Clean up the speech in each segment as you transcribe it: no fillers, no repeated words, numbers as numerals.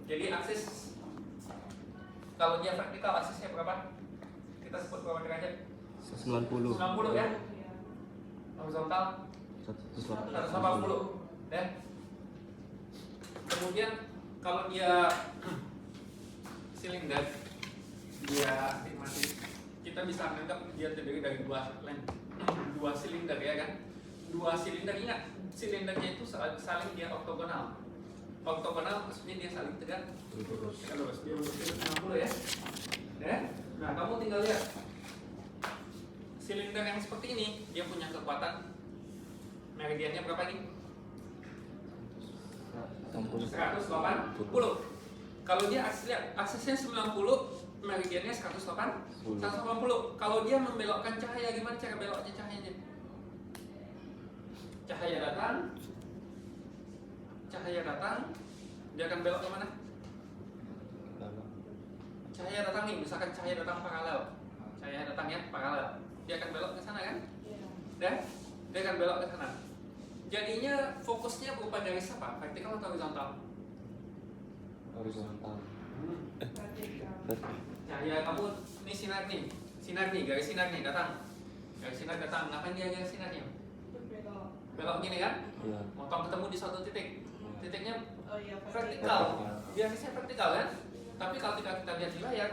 Jadi aksis, kalau dia vertikal aksisnya berapa? Kita sebut berapa derajat? 90. 90 ya. Horizontal 180 ya. Kemudian kalau dia silinder, dia masih, kita bisa menganggap dia terdiri dari dua silinder ya kan. Dua silinder, ingat silindernya itu saling dia oktogonal. Oktogonal maksudnya dia saling tegak lurus. Dia lurus 90 ya. Ya. Nah, kamu tinggal lihat silinder yang seperti ini, dia punya kekuatan meridiannya berapa ini? 180. Kalau dia aksesnya 90, meridiannya 180. Kalau dia membelokkan cahaya, gimana cara beloknya cahayanya? Cahaya datang, dia akan belok ke mana? Cahaya datang nih, misalkan cahaya datang paralel. Cahaya datang ya, paralel. Dia akan belok ke sana kan? Dan dia akan belok ke sana. Jadinya fokusnya berupa garis apa? Vertikal atau horizontal? Horizontal. Cahaya kamu ini sinar nih, garis sinar nih datang. Garis sinar datang, ngapain dia garis sinarnya? Belok gini kan? Iya. Motong ketemu di suatu titik. Titiknya vertikal. Biasanya vertikal kan? Tapi kalau kita lihat di layar,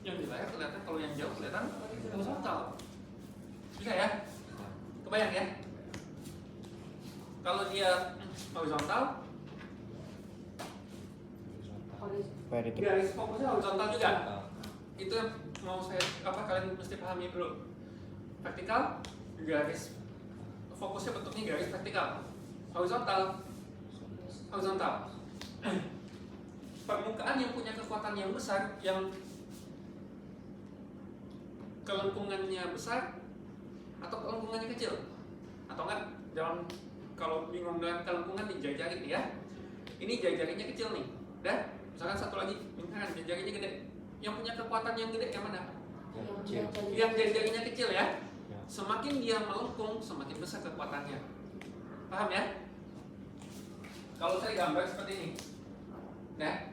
yang di layar kelihatan, kalau yang jauh kelihatan horizontal. Bisa ya? Kebayang ya? Kalau dia horizontal, garis fokusnya horizontal juga. Itu yang mau saya kalian mesti pahami dulu. Vertikal, garis fokusnya bentuknya garis vertikal. Horizontal. Permukaan yang punya kekuatan yang besar, yang kelengkungannya besar atau kelengkungannya kecil, atau enggak, jangan kalau bingung dengan kelengkungan nih jari-jari ya. Ini jari-jarinya kecil nih, dah. Misalkan satu lagi, misalkan jari-jarinya gede. Yang punya kekuatan yang gede yang mana? Yang jari-jarinya kecil ya. Semakin dia melengkung, semakin besar kekuatannya. Paham ya? Kalau saya gambar seperti ini, nah,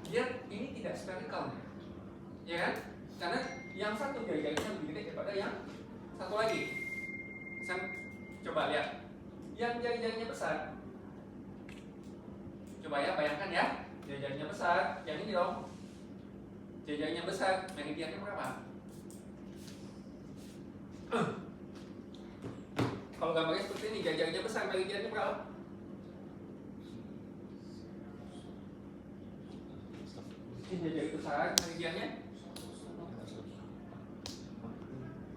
dia ini tidak spherical, ya kan? Karena yang satu jari-jarinya lebih gede daripada yang satu lagi. Saya coba lihat, yang jari-jarinya besar. Coba ya, bayangkan ya, jari-jarinya besar, yang ini dong. Jari-jarinya besar, meridiannya berapa? Kalau gambarnya seperti ini, jari-jarinya besar, meridiannya berapa? Ini jari-jari besar, meridiannya?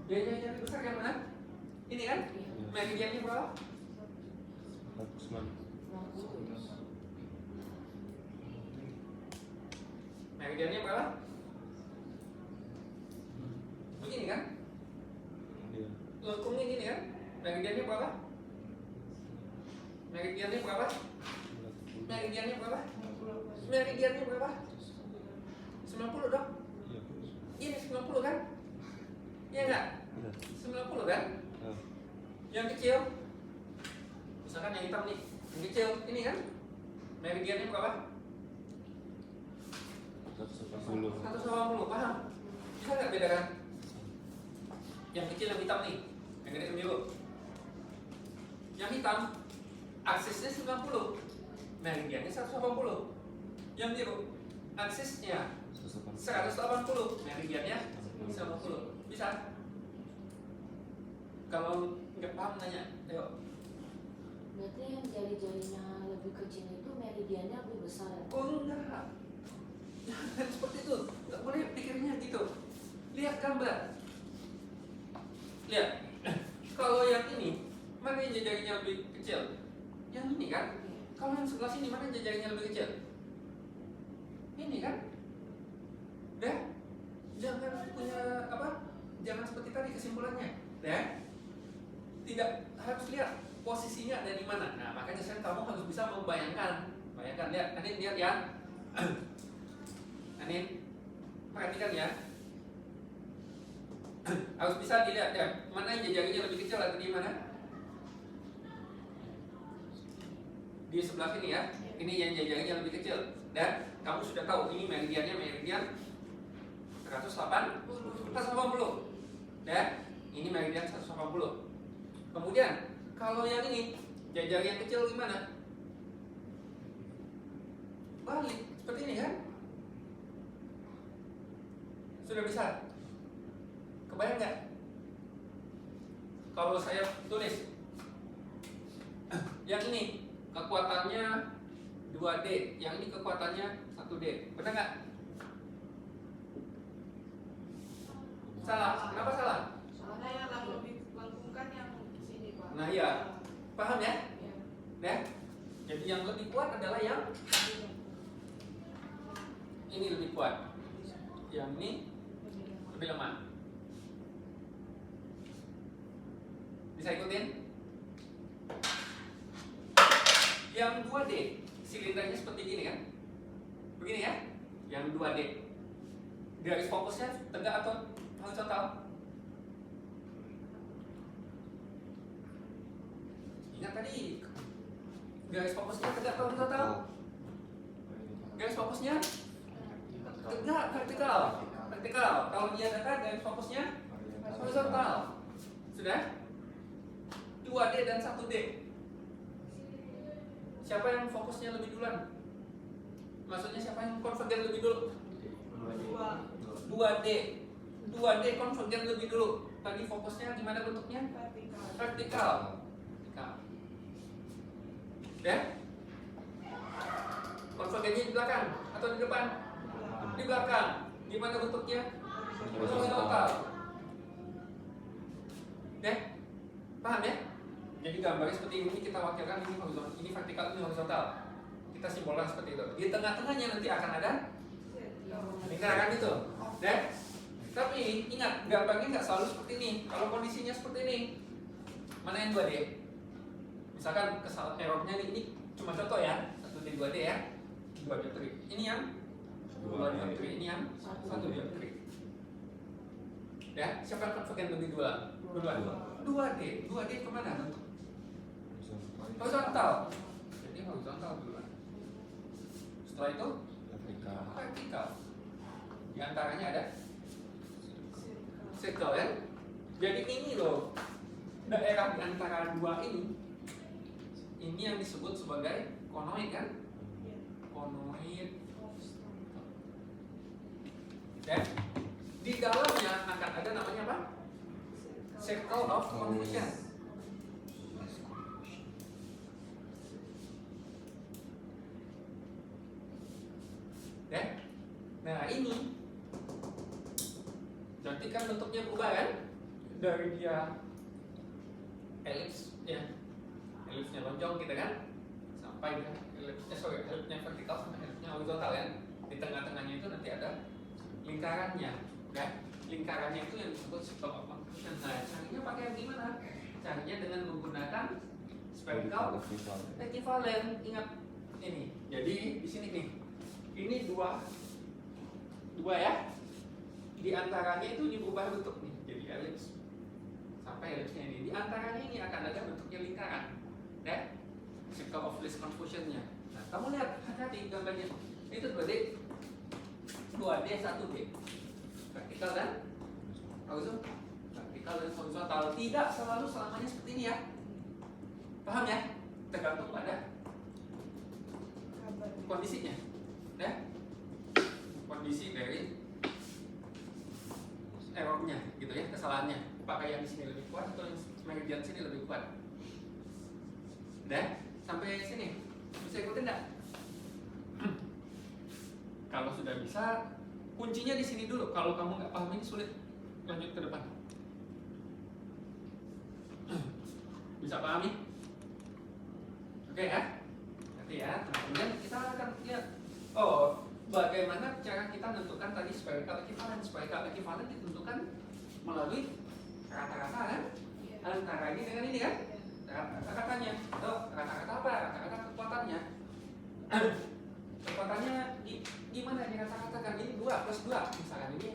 Jari-jari besar yang mana? Ini kan? Meridiannya berapa? Meridiannya berapa? Begini kan? Lengkungnya gini kan? Meridiannya berapa? Meridiannya berapa? Meridiannya berapa? Meridiannya berapa? 90 dong? Ini 90 kan? Iya enggak? 90 kan? Yang kecil, misalkan yang hitam nih, yang kecil ini kan? Meridiannya berapa? 180, paham? Bisa nggak bedakan? Yang kecil yang hitam nih, yang gede biru. Yang hitam, aksisnya 90, meridiannya 180. Yang biru, aksisnya 180, meridiannya 180. Bisa? Kalau nggak paham nanya, ayo. Berarti yang jari-jarinya lebih kecil itu meridiannya lebih besar ya? Oh enggak, jangan seperti itu. Nggak boleh pikirnya gitu. Lihat gambar. Lihat. Kalau yang ini, mana yang jari-jarinya lebih kecil? Yang ini kan? Kalau yang sebelah sini, mana yang jari-jarinya lebih kecil? Ini kan? Dah. Jangan punya apa? Jangan seperti tadi kesimpulannya. Dah. Tidak harus lihat posisinya ada di mana. Nah, makanya sekarang kamu harus bisa membayangkan. Bayangkan, lihat, lihat ya. Anin, perhatikan ya. Harus bisa dilihat ya. Mana yang jarinya lebih kecil atau di mana? Di sebelah sini ya. Ini yang jarinya lebih kecil. Dan kamu sudah tahu ini meridiannya meridian 180. Ya, ini meridian 180. Kemudian kalau yang ini jari yang kecil gimana? Balik seperti ini kan? Sudah bisa? Kebayang nggak? Kalau saya tulis yang ini kekuatannya 2D, yang ini kekuatannya 1D, benar nggak? Salah. Kenapa salah? Soalnya yang lebih melengkungkan yang sini, Pak. Nah iya, paham ya? Ya. Ya. Jadi yang lebih kuat adalah yang ini lebih kuat, yang ini lebih lemah. Bisa ikutin? Yang 2D, silindernya seperti gini kan? Begini ya? Yang 2D. Garis fokusnya tegak atau horizontal? Ingat tadi, garis fokusnya tegak atau horizontal? Garis fokusnya tegak, vertikal. Vertikal. Kalau dia dekat, garis fokusnya horizontal. Sudah? 2D dan 1D. Siapa yang fokusnya lebih duluan? Maksudnya siapa yang konvergen lebih dulu? 2D. 2D konvergen lebih dulu. Tadi fokusnya gimana bentuknya? Vertikal. Ya? Konvergennya di belakang atau di depan? Di belakang. Gimana bentuknya? Horizontal. Ya? Paham ya? Jadi gambarnya seperti ini, kita wakilkan ini horizontal, ini vertikal, ini horizontal. Kita simbolkan seperti itu. Di tengah-tengahnya nanti akan ada lingkaran itu. Ya? Tapi ingat, gambarnya nggak selalu seperti ini. Kalau kondisinya seperti ini, mana yang 2D? Misalkan kesalahan errornya ini cuma contoh ya, 1D 2D ya, 2 dioptri. Ini yang 2 dioptri, ini yang 1 dioptri. Ya, siapa yang konvergen lebih duluan? 2D, 2D kemana bentuk? Horizontal. Jadi horizontal duluan. Setelah itu vertikal. Di antaranya ada circle ya. Jadi ini loh, daerah di antara dua ini yang disebut sebagai konoid kan? Konoid. Dan di dalamnya akan ada namanya apa? Circle of confusion. Ya. Nah ini nanti kan bentuknya berubah kan? Dari dia elips ya, elipsnya lonjong gitu kan, sampai dia elipsnya vertikal sampai elipsnya horizontal kan. Di tengah-tengahnya itu nanti ada lingkarannya, kan? Lingkarannya itu yang disebut circle of confusion. Nah, caranya pakai yang gimana? Caranya dengan menggunakan spherical equivalent. Ingat ini. Jadi di sini nih, ini dua ya. Di antaranya itu diubah bentuk nih, jadi elips sampai elipsnya ini. Di antaranya ini akan ada bentuknya lingkaran, ya. Circle of least confusionnya. Nah, kamu lihat hati-hati gambarnya. Itu 2D, 1D. Vertikal dan horizontal. Vertikal dan horizontal. Tidak selalu selamanya seperti ini ya. Paham ya? Tergantung pada kondisinya, ya. Kondisi dari errornya, gitu ya, kesalahannya. Apakah yang di sini lebih kuat atau yang meridian sini lebih kuat? Udah? Sampai sini bisa ikutin nggak? Kalau sudah bisa, kuncinya di sini dulu. Kalau kamu nggak paham ini sulit, lanjut ke depan. Bisa pahami? Oke ya? Nanti ya. Kemudian kita akan lihat, bagaimana cara kita menentukan tadi spherical equivalent. Spherical equivalent ditentukan melalui rata-rata kan? Antara ini dengan ini kan? Rata-ratanya. Rata-rata apa? Rata-rata kekuatannya. Kekuatannya gimana dirata-ratakan? Ini 2 plus 2. Misalkan ini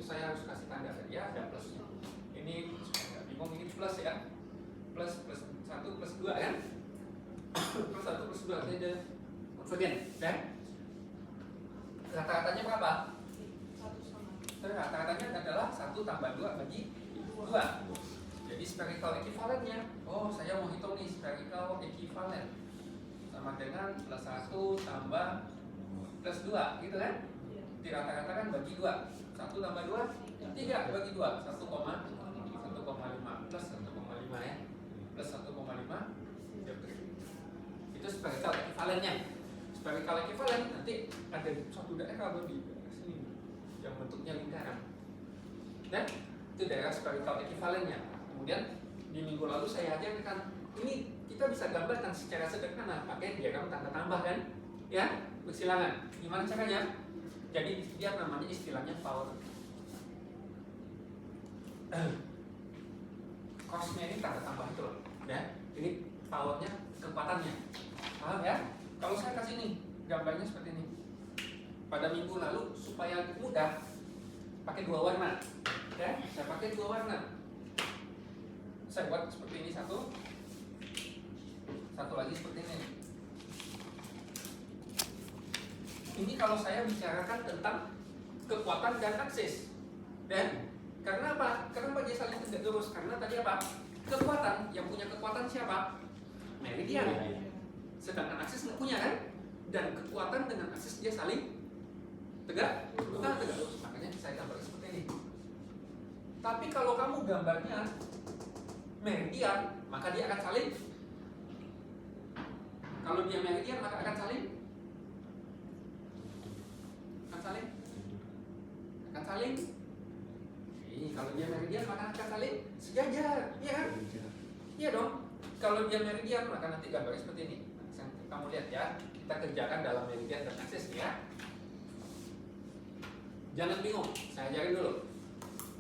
saya harus kasih tanda saja, ada plusnya. Ini supaya nggak bingung, ini plus ya. Plus 1 plus 2 kan? Plus 1 plus 2 saja konvergen kan? Rata-ratanya berapa? 1,5. Rata-ratanya adalah 1 tambah 2 bagi 2. Jadi spherical equivalennya, oh saya mau hitung nih spherical equivalent sama dengan plus 1 tambah plus 2 gitu kan? Iya. Di rata-rata kan bagi 2. 1 tambah 2 3 bagi 2 1,5 plus 1,5 ya, plus 1,5 ya, itu spherical equivalennya. Spherical equivalent nanti ada suatu daerah di sini yang bentuknya lingkaran, dan itu daerah spherical equivalennya. Kemudian di minggu lalu saya ajarkan ini kita bisa gambarkan secara sederhana pakai diagram tanda tambah kan, ya bersilangan. Gimana caranya? Jadi dia namanya istilahnya power. Cosnya ini tanda tambah itu loh, ya. Ini powernya, kekuatannya, paham ya? Kalau saya kasih nih gambarnya seperti ini, pada minggu lalu supaya mudah pakai 2 warna, ya. Saya pakai 2 warna. Saya buat seperti ini satu lagi seperti ini. Ini kalau saya bicarakan tentang kekuatan dan aksis, dan karena apa? Kenapa dia saling tegak lurus? Karena tadi apa? Kekuatan, yang punya kekuatan siapa? Meridian. Sedangkan aksis nggak punya kan? Dan kekuatan dengan aksis dia saling tegak lurus. Makanya saya gambar seperti ini. Tapi kalau kamu gambarnya meridian, maka dia akan saling. Kalau dia meridian, maka akan saling. Kalau dia meridian maka akan saling sejajar, iya kan? Iya dong. Kalau dia meridian maka nanti gambarnya seperti ini. Kamu lihat ya, kita kerjakan dalam meridian dan aksis ya. Jangan bingung, saya ajarin dulu.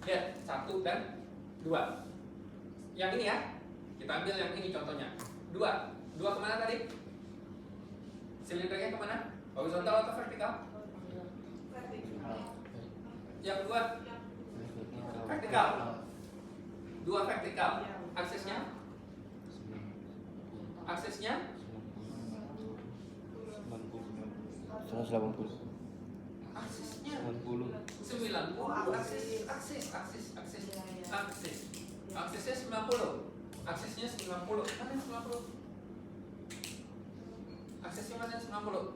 Lihat, 1 dan 2. Yang ini ya, kita ambil yang ini contohnya. 2 kemana tadi? Silindernya kemana? Horizontal atau vertikal? Yang 2 vertikal. 2 vertikal. Aksesnya? 180. Aksesnya 90. 90. Aksesnya 90. Aksesnya 90. Mana yang 90? Aksesnya mana yang 90?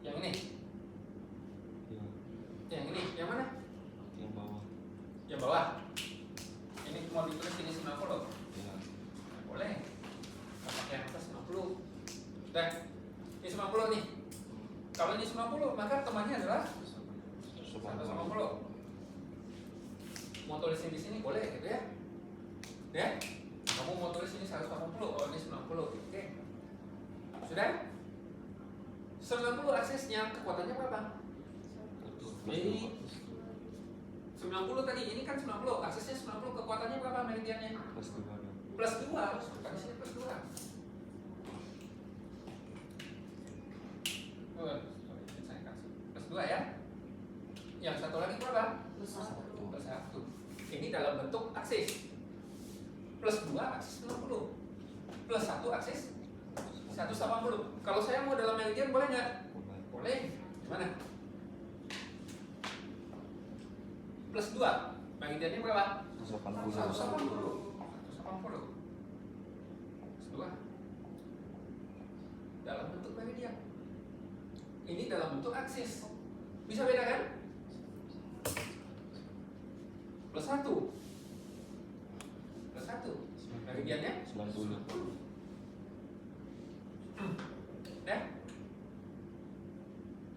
Yang ini. Yang ini, yang mana? Yang bawah. Yang bawah. Ini mau ditulis ini 90. Ya. Boleh. Kita pakai yang atas 90. Dan ini 90 nih. Kalau ini 90, maka temannya adalah 190. Mau tulisin di sini boleh gitu ya. Ya? Kamu mau tulis ini 180, oh ini 90. Oke. Sudah? 90 aksesnya kekuatannya berapa? Ini 90 tadi, ini kan 90, aksesnya 90, kekuatannya berapa meridiannya? Plus 2. Plus 2, bukan di sini plus 2. Saya kasih plus 2 ya. Yang satu lagi berapa? Plus 1. Plus 1. Ini dalam bentuk aksis. Plus 2 aksis 90. Plus 1 aksis 180. Kalau saya mau dalam meridian boleh nggak? Boleh. Gimana? Plus 2. Meridiannya berapa? 180. 180. Plus 2. Dalam bentuk meridian. Ini dalam bentuk aksis. Bisa beda kan? Plus 1. Plus 1. Meridiannya 90. Ya.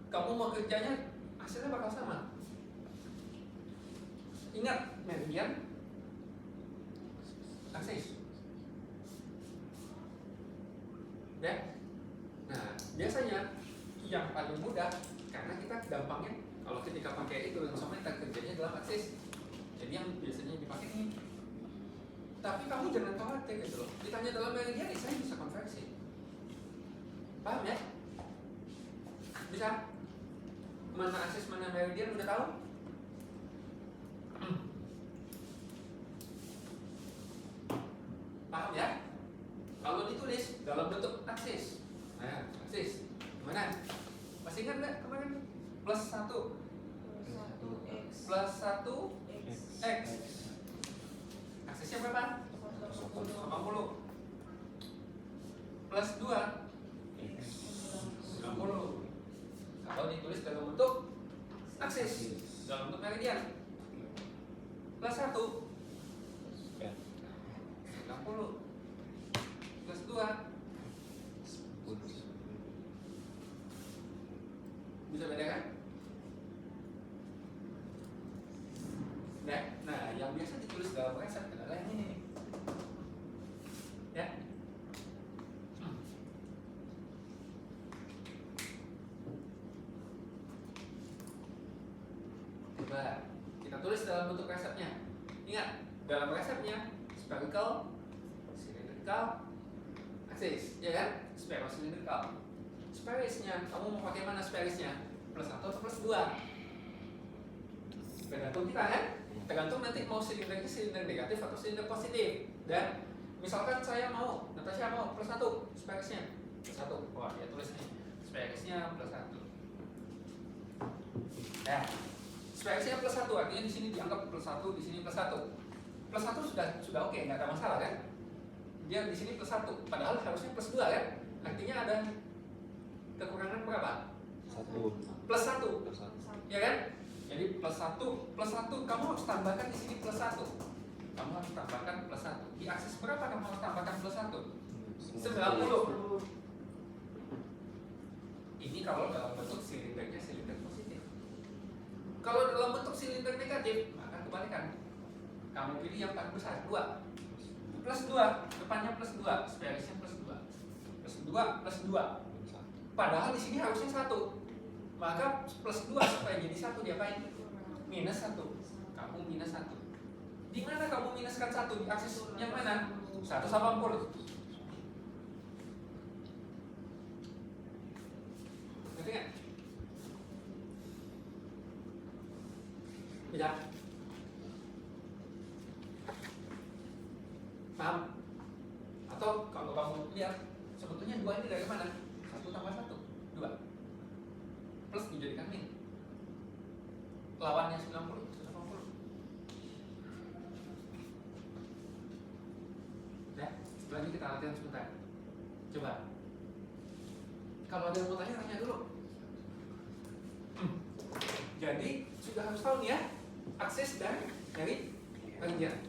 Kamu mau kerjanya hasilnya bakal sama. Ingat, meridian aksis. Ya. Nah, biasanya yang paling mudah karena kita gampangnya kalau ketika pakai itu sama kita kerjanya dalam aksis. Jadi yang biasanya dipakai ini. Tapi kamu jangan khawatir gitu loh. Ditanya dalam meridian, saya bisa konversi. Paham ya? Bisa? Mana aksis, mana meridian udah tahu? Paham ya? Kalau ditulis dalam bentuk aksis. Nah, aksis. Gimana? Masih ingat nggak kemarin? Plus 1 1 X plus 1 X X. Aksesnya berapa? 80. Plus 2 X. 90. Kalau ditulis dalam bentuk aksis, dalam bentuk meridian. Plus 1 Ya. 60. Plus 2 bisa bedakan? Nah, yang biasa ditulis dalam resep adalah yang ini nih. Ya. Coba kita tulis dalam bentuk resepnya. Ingat, dalam resepnya spherical, cylindrical, axis, ya kan? Spherocylindrical. Spherisnya, kamu mau pakai mana spherisnya? Plus 1 atau plus 2? Tergantung kita kan? Tergantung nanti mau silindernya silinder negatif atau silinder positif. Dan misalkan saya mau, Natasha mau plus 1 spherisnya. Plus 1, wah dia tulis nih spherisnya plus 1. Ya, spherisnya plus 1, artinya di sini dianggap plus 1, di sini plus 1. Plus 1 sudah oke, nggak ada masalah kan? Dia di sini plus 1, padahal harusnya plus 2 kan? Artinya ada kekurangan berapa? 1. Plus 1, Plus 1. ya kan? Jadi plus 1 kamu harus tambahkan di sini plus 1. Kamu harus tambahkan plus 1. Di aksis berapa kamu harus tambahkan plus 1? 90. Ini kalau dalam bentuk silindernya silinder positif. Kalau dalam bentuk silinder negatif, maka kebalikan. Kamu pilih yang paling besar, 2. Plus 2, depannya plus 2, spherisnya plus 2. Plus 2, plus 2. Padahal di sini harusnya 1. Maka plus 2 supaya jadi 1 diapain? Minus 1. Kamu minus 1. Di mana kamu minuskan 1? Di aksis yang mana? 180. Ngerti nggak? Bisa? Paham? Atau kalau kamu lihat sebetulnya 2 ini dari mana? 1 tambah 1, 2. Plus dijadikan min. Lawannya 90, 180. Ya, setelah ini kita latihan sebentar. Coba. Kalau ada yang mau tanya, tanya dulu. Jadi, sudah harus tahu nih ya, akses dan dari meridian.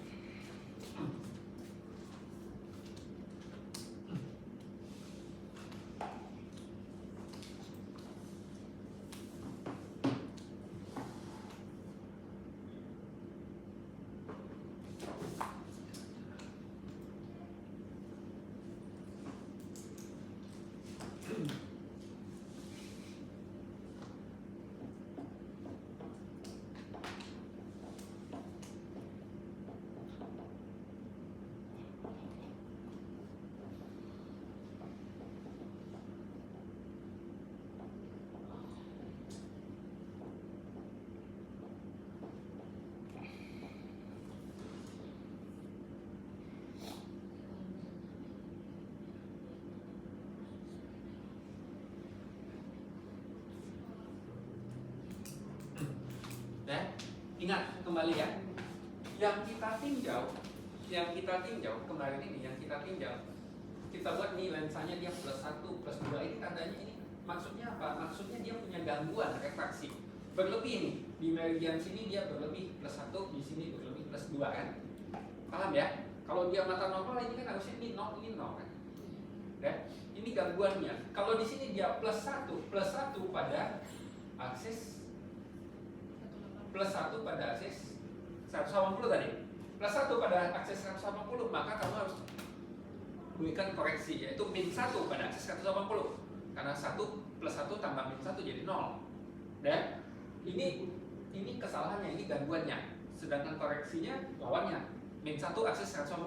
Ingat kembali ya, yang kita tinjau kemarin ini, yang kita tinjau, kita buat nih lensanya dia plus 1, plus 2 ini tandanya ini maksudnya apa? Maksudnya dia punya gangguan refraksi berlebih nih, di meridian sini dia berlebih plus 1, di sini berlebih plus 2 kan? Paham ya? Kalau dia mata normal ini kan harusnya ini 0 kan? Ya? Ini gangguannya. Kalau di sini dia plus 1 pada aksis plus 1 pada aksis 180 tadi. Plus 1 pada aksis 180, maka kamu harus berikan koreksi, yaitu min 1 pada aksis 180. Karena 1 plus 1 tambah min 1 jadi 0. Dan ini kesalahannya, ini gangguannya. Sedangkan koreksinya lawannya, min 1 aksis 180.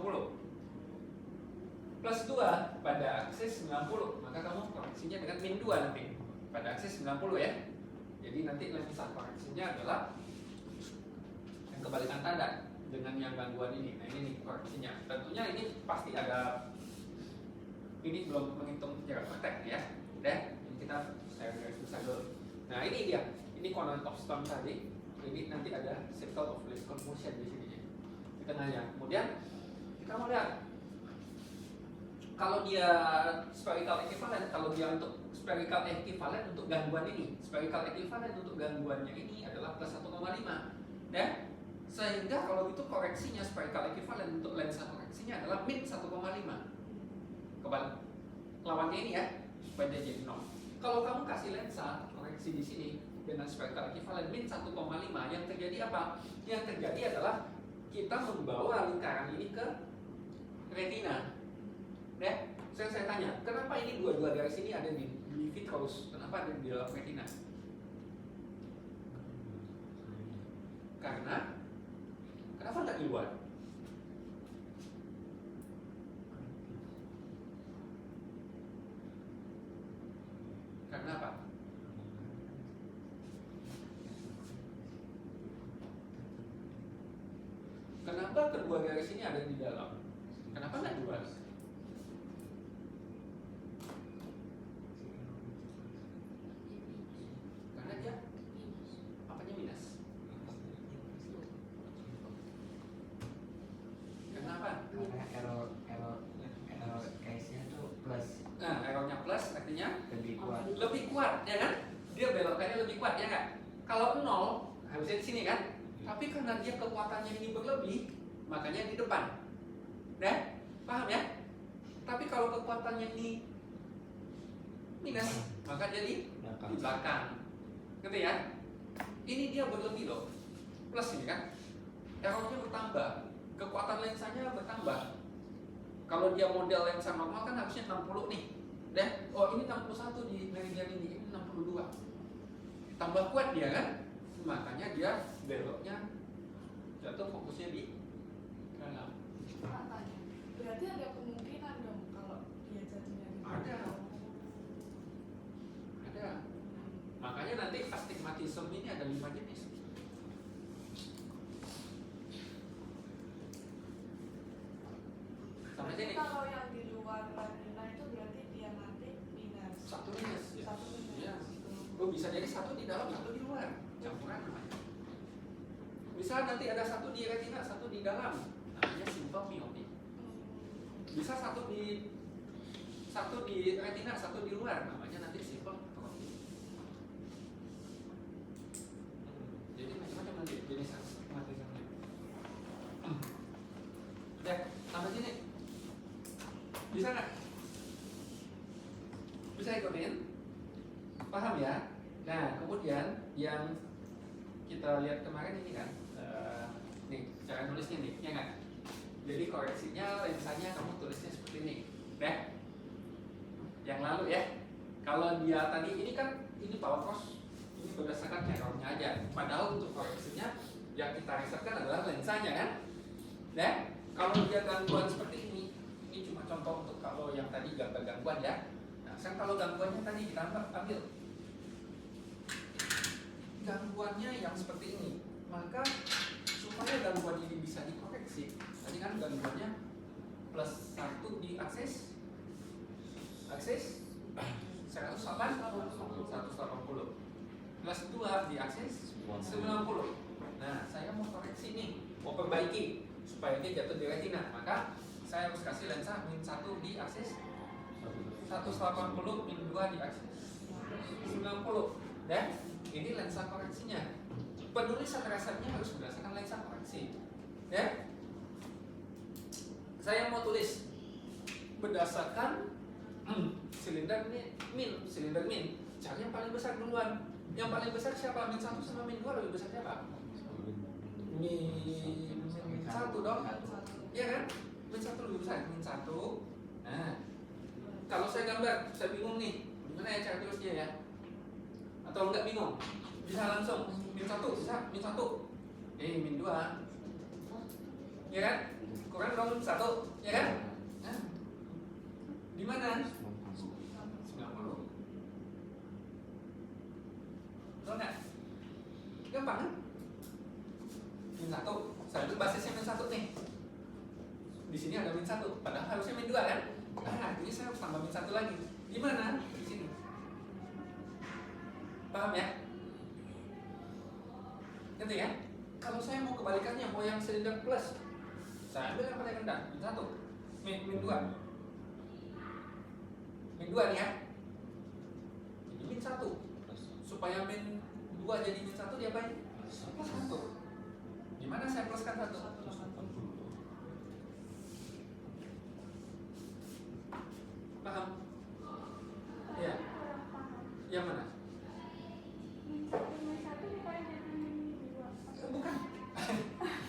Plus 2 pada aksis 90, maka kamu koreksinya dengan min 2 nanti pada aksis 90 ya. Jadi nanti lensa koreksinya adalah kebalikan tanda dengan yang gangguan ini. Nah ini nih koreksinya. Tentunya ini pasti ada, ini belum menghitung jarak praktek ya. Udah, ini kita saya garis besar dulu. Nah ini dia, ini Conan of Storm tadi. Ini nanti ada circle of least confusion di sini di tengahnya. Kemudian kita mau lihat kalau dia spherical equivalent, kalau dia untuk spherical equivalent untuk gangguan ini, spherical equivalent untuk gangguannya ini adalah plus 1,5, ya. Sehingga kalau itu koreksinya spherical equivalent untuk lensa koreksinya adalah min 1,5. Kebalik lawannya ini ya, supaya dia jadi 0. Kalau kamu kasih lensa koreksi di sini dengan spherical equivalent min 1,5, yang terjadi apa? Yang terjadi adalah kita membawa lingkaran ini ke retina. Ya, saya tanya, kenapa ini dua-dua garis ini ada di vitreous? Kenapa ada di dalam retina? Karena kenapa nggak di luar? Karena apa? Kenapa kedua garis ini ada di dalam? Kenapa nggak di luar? Karena dia apanya minus? Kenapa? Karena error case-nya tuh plus, Nah, errornya plus artinya lebih kuat. lebih kuat, ya kan? Dia belokkannya lebih kuat, ya kan? Kalau 0 harusnya di sini kan? Tapi karena dia kekuatannya ini berlebih, makanya di depan. Ya? Paham ya? Tapi kalau kekuatannya ini minus, maka dia di belakang. Ngerti ya? Ini dia berlebih loh. Plus ini kan? Errornya bertambah. Kekuatan lensanya bertambah. Kalau dia model lensa normal kan harusnya 60 nih. Deh, oh ini 61 di meridian ini 62. Tambah kuat dia kan? Makanya dia beloknya jatuh fokusnya di dalam. Pak, tanya. Berarti ada kemungkinan dong kalau dia jadinya gitu. Ada. Ada. Makanya nanti astigmatism ini ada 5 jenis. Sampai Berarti sini. kalau yang di luar retina itu berarti dia nanti minus. Satu minus. Ya. Satu minus. Ya. Oh, bisa jadi satu di dalam, satu di luar. Campuran namanya. Bisa nanti ada satu di retina, satu di dalam. Namanya simple myope. Bisa satu di retina, satu di luar. Namanya nanti simple myope. Jadi macam-macam nanti jenis astigmatismnya. Ya, sampai sini. Bisa nggak? Bisa ikutin? Paham ya? Nah, kemudian yang kita lihat kemarin ini kan, nih cara nulisnya nih, ya nggak? Jadi koreksinya lensanya kamu tulisnya seperti ini, ya? Yang lalu ya. Kalau dia tadi ini kan ini power cross, ini berdasarkan errornya aja. Padahal untuk koreksinya yang kita risetkan adalah lensanya kan, ya? Kalau dia gangguan seperti ini cuma contoh untuk kalau yang tadi gangguan ya. Nah, sekarang kalau gangguannya tadi kita ambil gangguannya yang seperti ini, maka supaya gangguan ini bisa dikoreksi, tadi kan gangguannya plus 1 di aksis 180 plus 2 di aksis 90. Nah, saya mau koreksi nih, mau perbaiki supaya dia jatuh di retina, maka saya harus kasih lensa min 1 di aksis 180 min 2 di aksis 90. Dan ini lensa koreksinya. Penulisan resepnya harus berdasarkan lensa koreksi. Ya. Saya mau tulis berdasarkan silinder min. Cari yang paling besar duluan. Yang paling besar siapa? Min 1 sama min 2 lebih besar siapa? Min 1 dong. Iya kan? Min 1 lebih besar. Min 1. Nah, kalau saya gambar, saya bingung nih. Gimana ya cara tulisnya ya? Atau enggak bingung? Bisa langsung min 1, bisa min 1. Min 2. Ya kan? Kurang dong 1, ya kan? Nah, di mana? 90. Betul nggak? Gampang kan? Min 1. Saya itu basisnya min 1 nih. Di sini ada min 1, padahal harusnya min 2 kan? Nah, ini saya harus tambah min 1 lagi. Di mana? Di sini. Paham ya? Ngerti ya? Kalau saya mau kebalikannya, mau yang silinder plus, saya ambil yang paling rendah, min 1, min 2. Min 2 nih ya. Ini min 1. Supaya min 2 jadi min 1 diapain? Plus 1. Gimana saya pluskan 1? Paham? Ya. Yang mana? Bukan.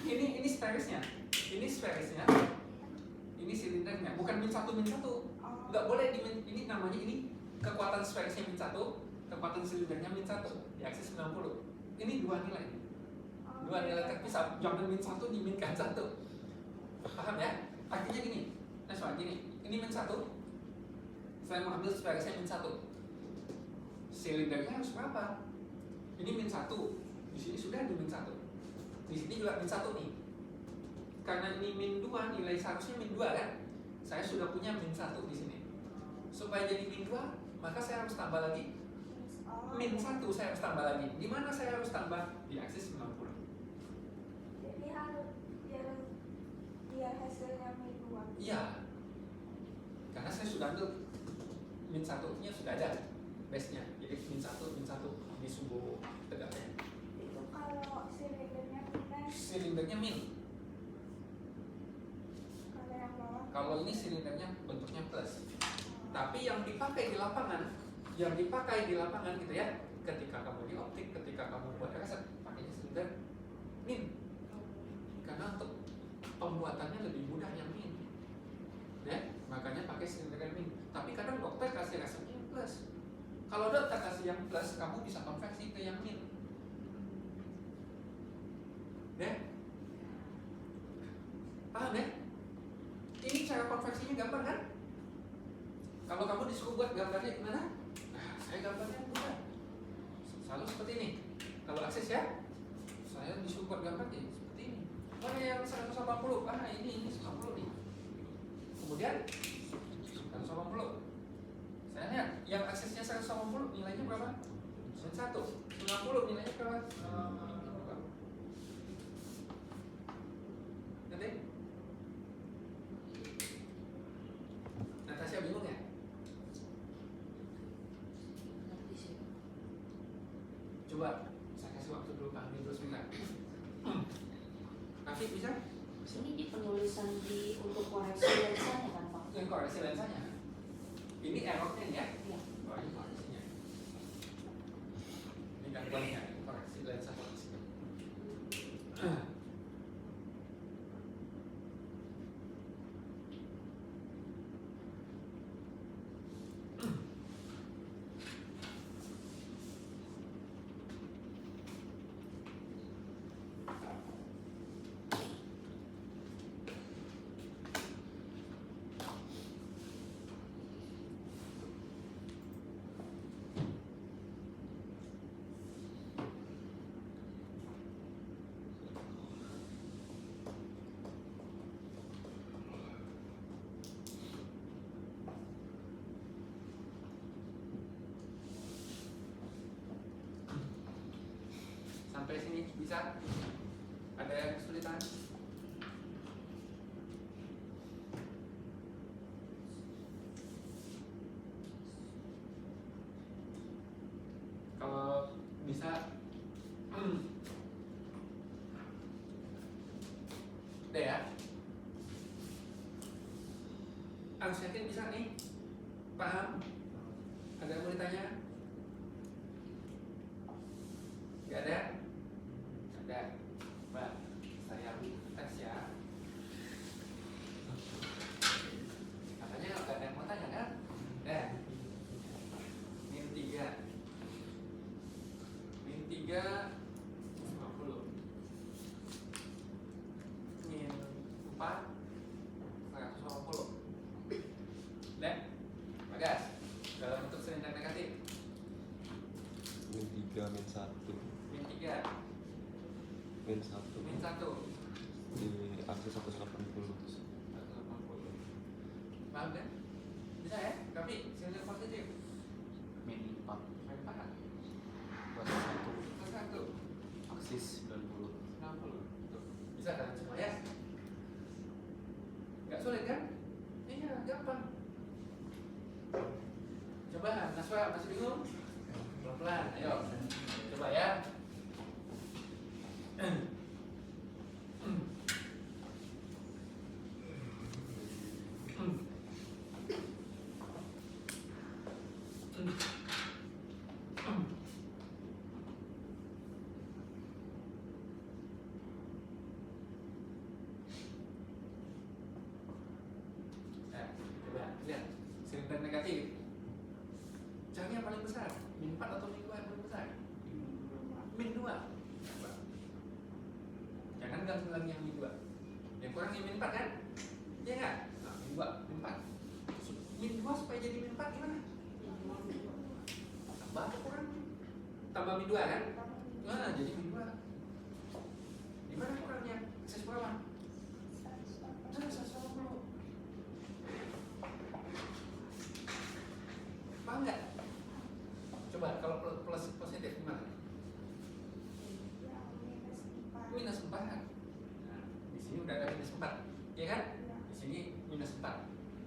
ini spheresnya. Ini spheresnya. Ini silindernya. Bukan min 1 min 1. Nggak boleh di ini namanya ini kekuatan spheresnya min 1, kekuatan silindernya min 1 di aksis 90. Ini dua nilai. Dua nilai terpisah. Jangan min 1 diminkan 1. Paham ya? Artinya gini. Nah, soal gini. Ini min 1. Saya mau ambil spheresnya min 1. Silindernya harus berapa? Ini min 1. Di sini sudah di min 1. Di sini juga min 1 nih. Karena ini min 2, nilai seharusnya min 2 kan? Saya sudah punya min 1 di sini. Supaya jadi min 2, maka saya harus tambah lagi min 1, saya harus tambah lagi. Di mana saya harus tambah? Di aksis 90. Jadi harus biar hasilnya min 2. Iya. Karena saya sudah ambil min 1-nya sudah ada base-nya. Jadi min 1 di subuh tegaknya. Itu kalau silindernya minus, Silindernya min. kalau yang bawah Kalau ini silindernya bentuknya plus. Tapi yang dipakai di lapangan gitu ya. Ketika kamu di optik, ketika kamu buat reset, pakainya silinder min. Karena untuk pembuatannya lebih mudah yang min. Ya, makanya pakai silinder yang min. Tapi kadang dokter kasih resepnya yang plus. Kalau dokter kasih yang plus, kamu bisa konversi ke yang min. Ya? Paham ya? Ini cara konversinya gampang kan? Kalau kamu disuruh buat gambarnya gimana? Nah, saya gambarnya mudah. Selalu seperti ini. Kalau akses ya, saya disuruh buat gambarnya seperti ini. Mana yang 180? Ah, ini 180 nih. Kemudian 180. Saya lihat yang aksesnya 180 nilainya berapa? 1. 90 nilainya berapa? Nanti? Natasha bingung ya? Ngerti sih. Coba saya kasih waktu dulu pahami dulu sebentar. Tapi bisa? Ini di penulisan untuk koreksi lensanya kan Pak? Yang koreksi lensanya. Ini errornya ya? Iya. Oh, ini koreksinya. Ini gangguannya, koreksi lensa koreksi. Sampai sini bisa? Ada yang kesulitan? Kalau bisa, udah ya. Harus yakin bisa nih. Paham? Ada yang mau ditanya? Gak ada? Ada. Mbak, saya tes ya. Katanya gak ada yang mau tanya kan? Udah. Min 3. Min 3 50. Min 4 120. Udah? Bagas. Dalam bentuk silinder negatif. Min 3 min 1 Min 3 min 1 Min 1 di akses 180. 180. Paham kan? Bisa ya? Tapi silinder positif min 4. Min 4 persis 90. 60. Tuh, bisa kan semua ya? Nggak sulit kan? Iya, gampang. Coba, Naswa masih bingung? Pelan-pelan, ayo. Coba ya. Nah, coba lihat sering dan negatif. Cari yang paling besar, min 4 atau min 2 yang paling besar? Min 2. Jangan ganggu lagi yang min 2. Yang kurang yang min 4 kan? Iya nggak? Nah, min 2, min 4. Min 2 supaya jadi min 4 gimana? Tambah atau kurang? Tambah min 2 kan? Nah, jadi min 2. Di mana kurangnya? Akses berapa? 180. Paham nggak? Coba kalau plus positif gimana? Minus 4. Nah, di sini udah ada minus 4, ya kan? Di sini minus 4.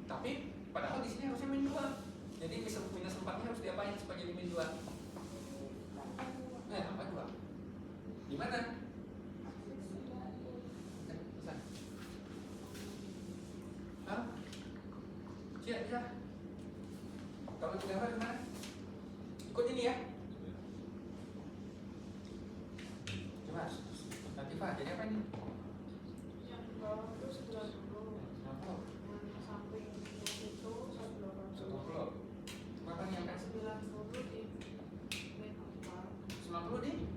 Tapi padahal di sini harusnya min 2. Jadi minus 4-nya harus diapain supaya jadi min 2? Nah, tambah 2. Gimana? Bisa. Hah? Bisa. Kalau gambar gimana? Ikut ini ya. Coba, Latifah, jadi apa ini? Yang di bawah itu 90. 90. Yang samping itu 180. 90. Berapa nih yang kan? 90 di min 4. 90 di?